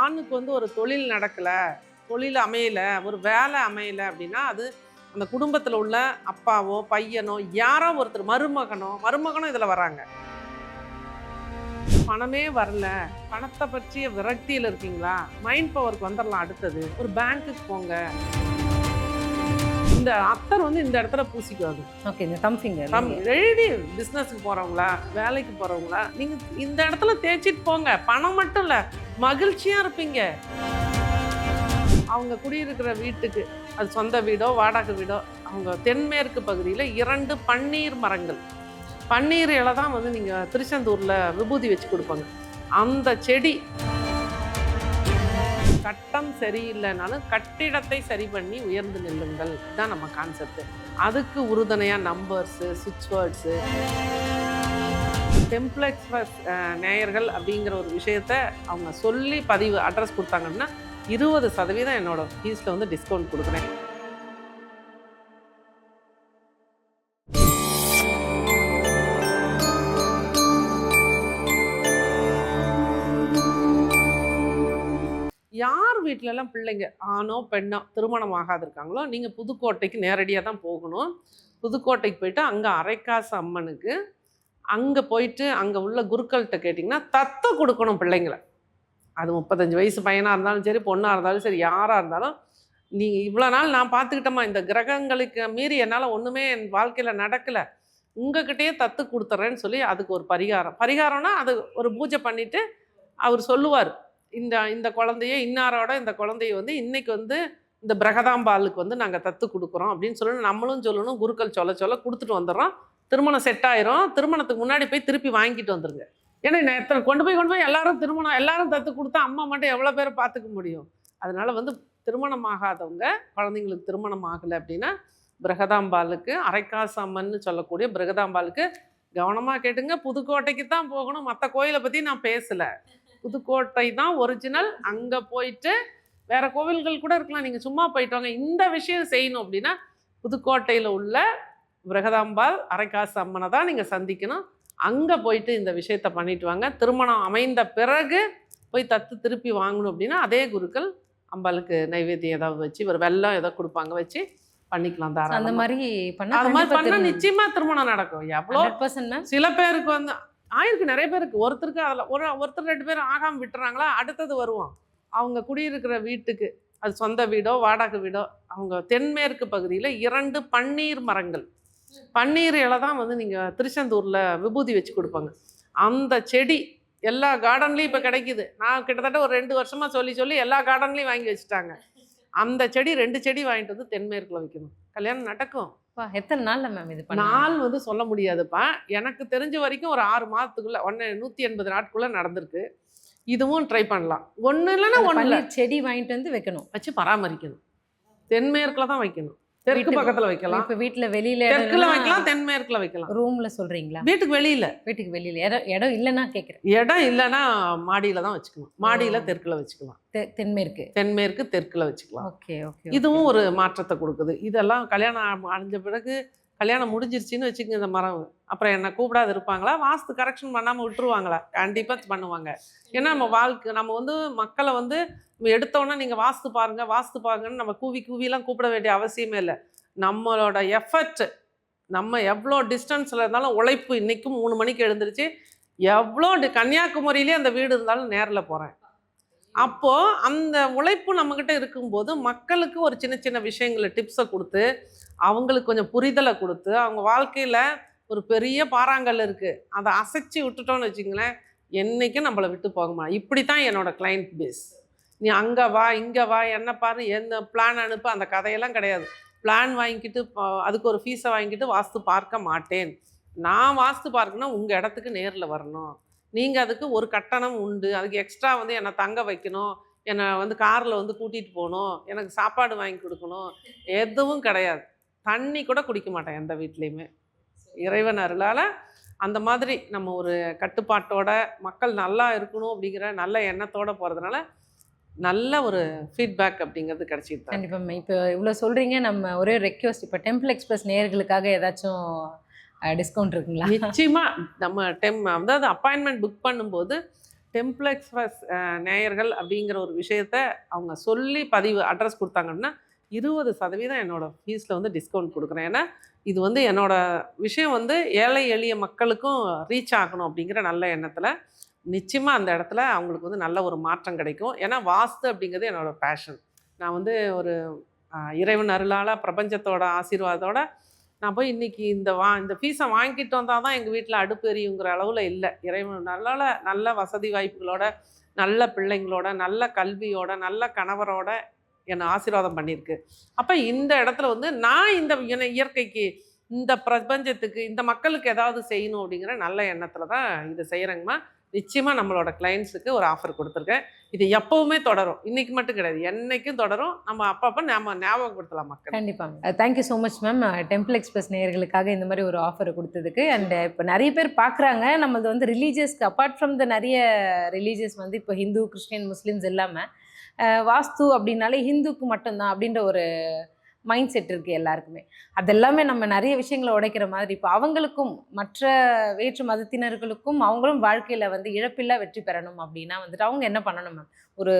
ஆணுக்கு வந்து ஒரு தொழில் நடக்கல, தொழில் அமையல, ஒரு வேலை அமையல அப்படின்னா அது அந்த குடும்பத்தில் உள்ள அப்பாவோ பையனோ யாரோ ஒருத்தர் மருமகனோ இதில் வராங்க. பணமே வரல, பணத்தை பற்றிய விரக்தியில் இருக்கீங்களா, மைண்ட் பவருக்கு வந்துடலாம். அடுத்தது ஒரு பேங்க்குக்கு போங்க. இந்த அத்தர் வந்து இந்த இடத்துல பூசிக்காது. ஓகே, இந்த தம் ஃபிங்கர் எழுதி பிஸ்னஸுக்கு போகிறவங்களா, வேலைக்கு போகிறவங்களா, நீங்கள் இந்த இடத்துல தேய்ச்சிட்டு போங்க. பணம் மட்டும் இல்லை, மகிழ்ச்சியாக இருப்பீங்க. அவங்க குடியிருக்கிற வீட்டுக்கு, அது சொந்த வீடோ வாடகை வீடோ, அவங்க தென்மேற்கு பகுதியில் 2 பன்னீர் மரங்கள், பன்னீர் இலை தான் வந்து நீங்கள் திருச்செந்தூரில் விபூதி வச்சு கொடுப்பாங்க. அந்த செடி கட்டம் சரியில்லைனாலும் கட்டிடத்தை சரி பண்ணி உயர்ந்து நில்லுங்கள் தான் நம்ம கான்செப்ட். அதுக்கு உறுதுணையாக நம்பர்ஸு, சுவிட்ச் வேர்ட்ஸு, டெம்ப்ளெக்ஸ் நேயர்கள் அப்படிங்கிற ஒரு விஷயத்த அவங்க சொல்லி பதிவு அட்ரஸ் கொடுத்தாங்கன்னா 20% என்னோட ஃபீஸில் வந்து டிஸ்கவுண்ட் கொடுக்குறேன். யார் வீட்டிலலாம் பிள்ளைங்க ஆணோ பெண்ணோ திருமணம் ஆகாது இருக்காங்களோ, நீங்கள் புதுக்கோட்டைக்கு நேரடியாக தான் போகணும். புதுக்கோட்டைக்கு போயிட்டு அங்கே அரைக்காசு அம்மனுக்கு அங்கே போயிட்டு அங்கே உள்ள குருக்கள்கிட்ட கேட்டிங்கன்னா தத்து கொடுக்கணும் பிள்ளைங்களை. அது 35 வயசு பையனாக இருந்தாலும் சரி, பொண்ணாக இருந்தாலும் சரி, யாராக இருந்தாலும். நீங்கள் இவ்வளோ நாள் நான் பார்த்துக்கிட்டோமா, இந்த கிரகங்களுக்கு மீறி என்னால் ஒன்றுமே என் வாழ்க்கையில் நடக்கலை, உங்ககிட்டயே தத்து கொடுத்துட்றேன்னு சொல்லி அதுக்கு ஒரு பரிகாரம்னா அது ஒரு பூஜை பண்ணிவிட்டு அவர் சொல்லுவார், இந்த குழந்தைய இன்னாரோட இந்த குழந்தைய வந்து இன்றைக்கி வந்து இந்த பிரகதாம்பாலுக்கு வந்து நாங்கள் தத்து கொடுக்குறோம் அப்படின்னு சொல்லணும். நம்மளும் சொல்லணும், குருக்கள் சொல்ல கொடுத்துட்டு வந்துடுறோம். திருமணம் செட் ஆயிரும். திருமணத்துக்கு முன்னாடி போய் திருப்பி வாங்கிட்டு வந்துடுங்க. ஏன்னா எத்தனை கொண்டு போய் எல்லாரும் தத்து கொடுத்தா அம்மா மட்டும் எவ்வளோ பேரை பார்த்துக்க முடியும். அதனால வந்து திருமணம் ஆகாதவங்க, குழந்தைங்களுக்கு திருமணம் ஆகலை அப்படின்னா பிரகதாம்பாலுக்கு, அரைக்காசு அம்மன்னு சொல்லக்கூடிய பிரகதாம்பாலுக்கு கவனமாக கேட்டுங்க. புதுக்கோட்டைக்கு தான் போகணும். மற்ற கோயிலை பற்றி நான் பேசலை. புதுக்கோட்டை தான் ஒரிஜினல். அங்கே போயிட்டு வேறு கோவில்கள் கூட இருக்கலாம், நீங்கள் சும்மா போயிட்டு வாங்க. இந்த விஷயம் செய்யணும் அப்படின்னா புதுக்கோட்டையில் உள்ள பிரகதாம்பால் அரைக்காசு அம்மனை தான் நீங்கள் சந்திக்கணும். அங்கே போயிட்டு இந்த விஷயத்தை பண்ணிட்டு வாங்க. திருமணம் அமைந்த பிறகு போய் தத்து திருப்பி வாங்கணும் அப்படின்னா அதே குருக்கள் அம்பாளுக்கு நைவேத்தியம் ஏதாவது வச்சு ஒரு வெல்லம் ஏதோ கொடுப்பாங்க, வச்சு பண்ணிக்கலாம். தாராளமாக அந்த மாதிரி அது மாதிரி பண்ணால் நிச்சயமாக திருமணம் நடக்கும். எவ்வளோ சில பேருக்கு வந்து ஆயிருக்கு, நிறைய பேருக்கு. ஒருத்தருக்கு அதில் ஒருத்தர் 2 பேர் ஆகாமல் விட்டுறாங்களா, அடுத்தது வருவோம். அவங்க குடியிருக்கிற வீட்டுக்கு, அது சொந்த வீடோ வாடகை வீடோ, அவங்க தென்மேற்கு பகுதியில் 2 பன்னீர் மரங்கள், பன்னீர் இலை தான் வந்து நீங்கள் திருச்செந்தூரில் விபூதி வச்சு கொடுப்பாங்க. அந்த செடி எல்லா கார்டன்லேயும் இப்போ கிடைக்கிது. நான் கிட்டத்தட்ட ஒரு 2 வருஷமாக சொல்லி எல்லா கார்டன்லேயும் வாங்கி வச்சுட்டாங்க. அந்த செடி 2 செடி வாங்கிட்டு வந்து தென்மேற்கில் வைக்கணும். கல்யாணம் நடக்கும். எத்தனை நாள்ல மேம் இது நாள் வந்து சொல்ல முடியாதுப்பா. எனக்கு தெரிஞ்ச வரைக்கும் ஒரு 6 மாதத்துக்குள்ள 180 நாட்குள்ளே நடந்திருக்கு. இதுவும் ட்ரை பண்ணலாம். ஒன்று இல்லைன்னா ஒன்று செடி வாங்கிட்டு வந்து வைக்கணும், வச்சு பராமரிக்கணும். தென்மேற்கில் தான் வைக்கணும். தெற்கு பக்கத்தில் வைக்கலாம். இப்போ வீட்டில் வெளியில தெற்குல வைக்கலாம், தென்மேற்குல வைக்கலாம். ரூம்ல சொல்றீங்களா? வீட்டுக்கு வெளியில இடம் இல்லைன்னா கேட்குறேன். இடம் இல்லைன்னா மாடியில தான் வச்சுக்கணும். மாடியில தெற்குல வச்சுக்கலாம். தென்மேற்கு தெற்குல வச்சுக்கலாம். Okay okay. இதுவும் ஒரு மாற்றத்தை கொடுக்குது. இதெல்லாம் கல்யாணம் அடைஞ்ச பிறகு, கல்யாணம் முடிஞ்சிருச்சுன்னு வச்சுக்கோங்க, இந்த மரம் அப்புறம் என்ன கூப்பிடாது இருப்பாங்களா? வாஸ்து கரெக்ஷன் பண்ணாமல் விட்டுருவாங்களா? கண்டிப்பாக பண்ணுவாங்க. ஏன்னா நம்ம வந்து மக்களை வந்து எடுத்தோன்னா நீங்கள் வாஸ்து பாருங்கன்னு நம்ம கூவிலாம் கூப்பிட வேண்டிய அவசியமே இல்லை. நம்மளோட எஃபர்ட், நம்ம எவ்வளோ டிஸ்டன்ஸில் இருந்தாலும் உழைப்பு. இன்றைக்கும் 3 மணிக்கு எழுந்திருச்சு எவ்வளோ கன்னியாகுமரியிலே அந்த வீடு இருந்தாலும் நேரில் போகிறேன். அப்போது அந்த உழைப்பு நம்மக்கிட்ட இருக்கும்போது மக்களுக்கு ஒரு சின்ன விஷயங்களை டிப்ஸை கொடுத்து, அவங்களுக்கு கொஞ்சம் புரிதலை கொடுத்து, அவங்க வாழ்க்கையில் ஒரு பெரிய பாறாங்கல் இருக்குது, அதை அசைச்சி விட்டுட்டோன்னு வச்சுங்களேன், என்றைக்கும் நம்மளை விட்டு போகமா. இப்படி தான் என்னோடய கிளைண்ட் பேஸ். நீ அங்கே வா இங்கே வா, என்ன பாரு, எந்த பிளான் அனுப்பு, அந்த கதையெல்லாம் கிடையாது. பிளான் வாங்கிக்கிட்டு அதுக்கு ஒரு ஃபீஸை வாங்கிக்கிட்டு வாஸ்து பார்க்க மாட்டேன். நான் வாஸ்து பார்க்கணும், உங்கள் இடத்துக்கு நேரில் வரணும். நீங்கள் அதுக்கு ஒரு கட்டணம் உண்டு. அதுக்கு எக்ஸ்ட்ரா வந்து என்னை தங்க வைக்கணும், என்னை வந்து காரில் வந்து கூட்டிகிட்டு போகணும், எனக்கு சாப்பாடு வாங்கி கொடுக்கணும், எதுவும் கிடையாது. தண்ணி கூட குடிக்க மாட்டேன் எந்த வீட்லேயுமே. இறைவன் அருளால் அந்த மாதிரி நம்ம ஒரு கட்டுப்பாட்டோட மக்கள் நல்லா இருக்கணும் அப்படிங்கிற நல்ல எண்ணத்தோடு போகிறதுனால நல்ல ஒரு ஃபீட்பேக் அப்படிங்கிறது கிடச்சிட்டு. கண்டிப்பாக. இப்போ இவ்வளோ சொல்கிறீங்க, நம்ம ஒரே ரெக்வஸ்ட், இப்போ டெம்பிள் எக்ஸ்பிரஸ் நேயர்களுக்காக ஏதாச்சும் டிஸ்கவுண்ட் இருக்குங்களா? நிச்சயமாக. நம்ம அதாவது அப்பாயின்மெண்ட் புக் பண்ணும்போது டெம்பிள் எக்ஸ்பிரஸ் நேயர்கள் அப்படிங்கிற ஒரு விஷயத்த அவங்க சொல்லி பதிவு அட்ரஸ் கொடுத்தாங்கன்னா 20% என்னோட ஃபீஸில் வந்து டிஸ்கவுண்ட் கொடுக்குறேன். ஏன்னா இது வந்து என்னோட விஷயம் வந்து ஏழை எளிய மக்களுக்கும் ரீச் ஆகணும் அப்படிங்கிற நல்ல எண்ணத்தில் நிச்சயமாக அந்த இடத்துல அவங்களுக்கு வந்து நல்ல ஒரு மாற்றம் கிடைக்கும். ஏன்னா வாஸ்து அப்படிங்கிறது என்னோட பேஷன். நான் வந்து ஒரு இறைவன் அருளால் பிரபஞ்சத்தோட ஆசீர்வாதத்தோட நான் போய் இன்னைக்கு இந்த ஃபீஸை வாங்கிட்டு வந்தால் தான் எங்கள் வீட்டில் அடுப்பு எரியுங்கிற அளவில் இல்லை. இறைவன் நல்ல வசதி வாய்ப்புகளோட, நல்ல பிள்ளைங்களோட, நல்ல கல்வியோட, நல்ல கணவரோட என்னை ஆசீர்வாதம் பண்ணியிருக்கு. அப்போ இந்த இடத்துல வந்து நான் இயற்கைக்கு, இந்த பிரபஞ்சத்துக்கு, இந்த மக்களுக்கு ஏதாவது செய்யணும் அப்படிங்கிற நல்ல எண்ணத்தில் தான் இதை செய்கிறேங்கம்மா. நிச்சயமாக நம்மளோட கிளைண்ட்ஸுக்கு ஒரு ஆஃபர் கொடுத்துருக்கேன். இது எப்பவுமே தொடரும். இன்னைக்கு மட்டும் கிடையாது, என்னைக்கும் தொடரும். நம்ம அப்பப்போ நம்ம ஞாபகப்படுத்தலாம் மக்கள். கண்டிப்பாங்க. Thank you so much ma'am. Temple express நேயர்களுக்காக இந்த மாதிரி ஒரு ஆஃபரை கொடுத்ததுக்கு. அண்ட் இப்போ நிறைய பேர் பார்க்குறாங்க, நம்மளது வந்து ரிலீஜியஸ்க்கு அப்பார்ட் ஃப்ரம் த நிறைய ரிலீஜியஸ் வந்து இப்போ ஹிந்து, கிறிஸ்டின், முஸ்லீம்ஸ் இல்லாமல் வாஸ்து அப்படின்னாலே ஹிந்துக்கு மட்டும்தான் அப்படின்ற ஒரு மைண்ட் செட் இருக்குது எல்லாருக்குமே. அதெல்லாமே நம்ம நிறைய விஷயங்களை உடைக்கிற மாதிரி இப்போ அவங்களுக்கும் மற்ற வேற்று மதத்தினர்களுக்கும் அவங்களும் வாழ்க்கையில் வந்து இழப்பில்லா வெற்றி பெறணும் அப்படின்னா வந்துட்டு அவங்க என்ன பண்ணணும் மேம்? ஒரு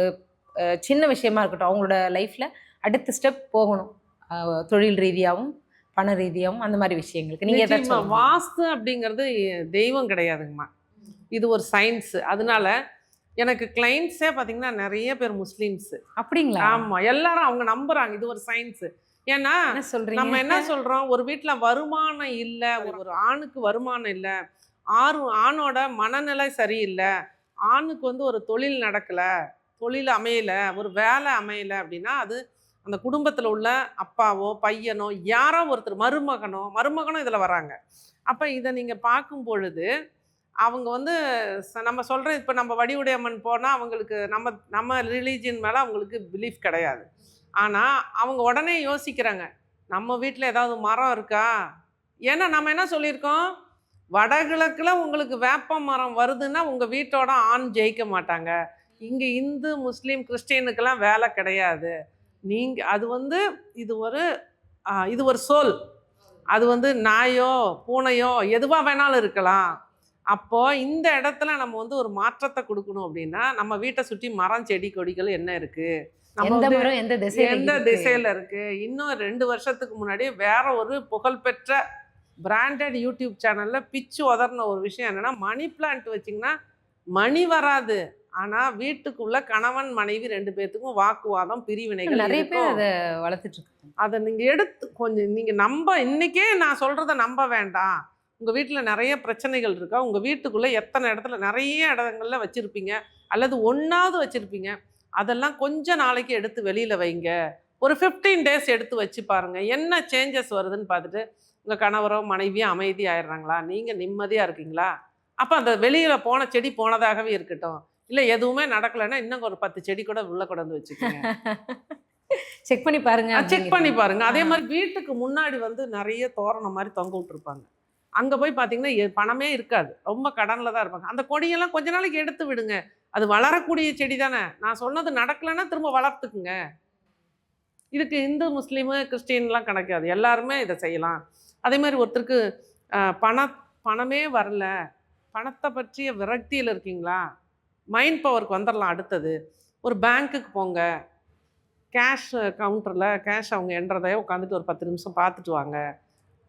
சின்ன விஷயமா இருக்கட்டும், அவங்களோட லைஃப்பில் அடுத்த ஸ்டெப் போகணும், தொழில் ரீதியாகவும் பண ரீதியாகவும், அந்த மாதிரி விஷயங்களுக்கு நீங்கள் ஏதாச்சும். வாஸ்து அப்படிங்கிறது தெய்வம் கிடையாதுங்கம்மா, இது ஒரு சயின்ஸு. அதனால எனக்கு கிளைண்ட்ஸே பார்த்தீங்கன்னா நிறைய பேர் முஸ்லீம்ஸு. அப்படிங்களா? ஆமாம், எல்லாரும் அவங்க நம்புகிறாங்க இது ஒரு சயின்ஸு. ஏன்னா நம்ம என்ன சொல்கிறோம், ஒரு வீட்டில் வருமானம் இல்லை, ஒரு ஆணுக்கு வருமானம் இல்லை, ஆணோட மனநிலை சரியில்லை, ஆணுக்கு வந்து ஒரு தொழில் நடக்கலை, தொழில் அமையலை, ஒரு வேலை அமையலை அப்படின்னா அது அந்த குடும்பத்தில் உள்ள அப்பாவோ பையனோ யாரோ ஒருத்தர், மருமகனோ இதில் வராங்க. அப்போ இதை நீங்கள் பார்க்கும் பொழுது அவங்க வந்து நம்ம சொல்கிறோம், இப்போ நம்ம வடிவுடையம்மன் போனால் அவங்களுக்கு நம்ம ரிலீஜியன் மேலே அவங்களுக்கு பிலீஃப் கிடையாது. ஆனால் அவங்க உடனே யோசிக்கிறாங்க, நம்ம வீட்டில் ஏதாவது மரம் இருக்கா? ஏன்னா நம்ம என்ன சொல்லியிருக்கோம், வடகிழக்கில் உங்களுக்கு வேப்ப மரம் வருதுன்னா உங்கள் வீட்டோட ஆண் ஜெயிக்க மாட்டாங்க. இங்கே இந்து, முஸ்லீம், கிறிஸ்டினுக்கெல்லாம் வேலை கிடையாது. அது வந்து இது ஒரு சோல். அது வந்து நாயோ பூனையோ எதுவாக வேணாலும் இருக்கலாம். அப்போது இந்த இடத்துல நம்ம வந்து ஒரு மாற்றத்தை கொடுக்கணும் அப்படின்னா நம்ம வீட்டை சுற்றி மரம், செடி, கொடிகள் என்ன இருக்குது, எந்த திசையில் இருக்குது. இன்னும் 2 வருஷத்துக்கு முன்னாடி வேற ஒரு புகழ்பெற்ற பிராண்டட் யூடியூப் சேனலில் பிச்சு உதறின ஒரு விஷயம் என்னென்னா, மணி பிளான்ட் வச்சிங்கன்னா மணி வராது, ஆனால் வீட்டுக்குள்ள கணவன் மனைவி 2 பேர்த்துக்கும் வாக்குவாதம், பிரிவினைகள் நிறைய பேர் அதை வளர்த்துட்டு இருக்காங்க. அதை நீங்கள் எடுத்து கொஞ்சம் நீங்கள் இன்றைக்கே நான் சொல்கிறத நம்ப வேண்டாம். உங்கள் வீட்டில் நிறைய பிரச்சனைகள் இருக்கா, உங்கள் வீட்டுக்குள்ளே எத்தனை இடத்துல நிறைய இடங்களில் வச்சுருப்பீங்க, அல்லது ஒன்றாவது வச்சுருப்பீங்க, அதெல்லாம் கொஞ்சம் நாளைக்கு எடுத்து வெளியில் வைங்க. ஒரு 15 டேஸ் எடுத்து வச்சு பாருங்கள், என்ன சேஞ்சஸ் வருதுன்னு பார்த்துட்டு உங்கள் கணவரோ மனைவியோ அமைதி ஆயிடுறாங்களா, நீங்கள் நிம்மதியாக இருக்கீங்களா? அப்போ அந்த வெளியில் போன செடி போனதாகவே இருக்கட்டும். இல்லை எதுவுமே நடக்கலைன்னா இன்னும் ஒரு 10 செடி கூட உள்ளே கொண்டு வச்சுக்கோங்க. செக் பண்ணி பாருங்க. அதே மாதிரி வீட்டுக்கு முன்னாடி வந்து நிறைய தோரணம் மாதிரி தொங்க விட்டுருப்பாங்க. அங்கே போய் பார்த்தீங்கன்னா பணமே இருக்காது, ரொம்ப கடனில் தான் இருப்பாங்க. அந்த கொடியெல்லாம் கொஞ்ச நாளைக்கு எடுத்து விடுங்க, அது வளரக்கூடிய செடி தானே. நான் சொன்னது நடக்கலைன்னா திரும்ப வளர்த்துக்குங்க. இதுக்கு இந்து, முஸ்லீமு, கிறிஸ்டின்லாம் கிடைக்காது, எல்லாருமே இதை செய்யலாம். அதே மாதிரி ஒருத்தருக்கு பணமே வரல, பணத்தை பற்றிய விரக்தியில் இருக்கீங்களா, மைண்ட் பவருக்கு வந்துடலாம். அடுத்தது ஒரு பேங்க்குக்கு போங்க, கேஷ் கவுண்டரில் கேஷ் அவங்க எண்றதையே உட்காந்துட்டு ஒரு 10 நிமிஷம் பார்த்துட்டு வாங்க.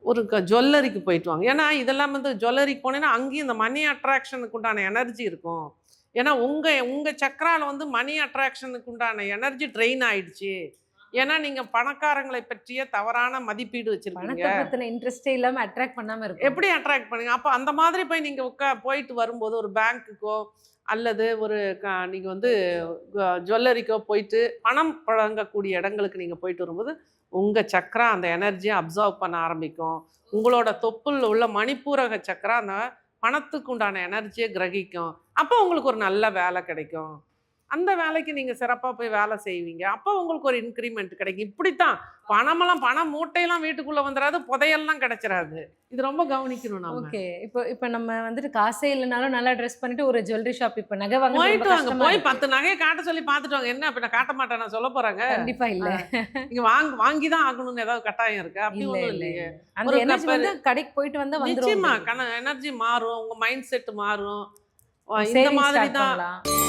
ஒரு ஜுவல்லரிக்கு போயிட்டு வாங்க. ஏன்னா இதெல்லாம் வந்து ஜுவல்லரிக்கு போனேன்னா அங்கேயும் இந்த மணி அட்ராக்ஷனுக்கு உண்டான எனர்ஜி இருக்கும். ஏன்னா உங்கள் சக்கராவில் வந்து மணி அட்ராக்ஷனுக்கு உண்டான எனர்ஜி ட்ரெயின் ஆயிடுச்சு. ஏன்னா நீங்கள் பணக்காரங்களை பற்றிய தவறான மதிப்பீடு வச்சுருக்கீங்க. இன்ட்ரெஸ்டே இல்லாமல் அட்ராக்ட் பண்ணாமல் இருக்கு. எப்படி அட்ராக்ட் பண்ணுங்க? அப்போ அந்த மாதிரி போய் நீங்கள் போயிட்டு வரும்போது ஒரு பேங்க்குக்கோ அல்லது நீங்கள் வந்து ஜுவல்லரிக்கோ போயிட்டு பணம் வழங்கக்கூடிய இடங்களுக்கு நீங்கள் போயிட்டு வரும்போது உங்கள் சக்கரா அந்த எனர்ஜியை அப்சர்வ் பண்ண ஆரம்பிக்கும். உங்களோட தொப்புள் உள்ள மணிப்பூரக சக்கரா அந்த பணத்துக்கு உண்டான எனர்ஜியை கிரகிக்கும். அப்போ உங்களுக்கு ஒரு நல்ல வேலை கிடைக்கும். அந்த வேலைக்கு நீங்கள் சிறப்பாக போய் வேலை செய்வீங்க. அப்போ உங்களுக்கு ஒரு இன்க்ரிமெண்ட் கிடைக்கும். இப்படித்தான் பணம் மூட்டையெல்லாம் வீட்டுக்குள்ளே வந்துடாது, புதையெல்லாம் கிடைச்சிடாது. இது ரொம்ப கவனிக்கணும் நம்ம. ஓகே, இப்போ நம்ம வந்துட்டு காசே இல்லைனாலும் நல்லா ட்ரெஸ் பண்ணிட்டு ஒரு ஜுவல்லரி ஷாப் இப்போ நகை வாங்க போயிட்டு வாங்க, போய் 10 நகையை காட்ட சொல்லி பார்த்துட்டு வாங்க. என்ன இப்போ நான் காட்ட மாட்டேன் நான் சொல்ல போகிறாங்க? கண்டிப்பாக இல்லை. நீங்கள் வாங்கி தான் ஆகணும்னு ஏதாவது கட்டாயம் இருக்கா? அப்படி ஒன்றும் இல்லையே. அந்த எனர்ஜி வந்து கடைக்கு போயிட்டு வந்தால் நிச்சயமா எனர்ஜி மாறும், உங்கள் மைண்ட் செட் மாறும். இந்த சேவிங் மாதிரி ஸ்டார்ட் தான் பண்ணலாம்.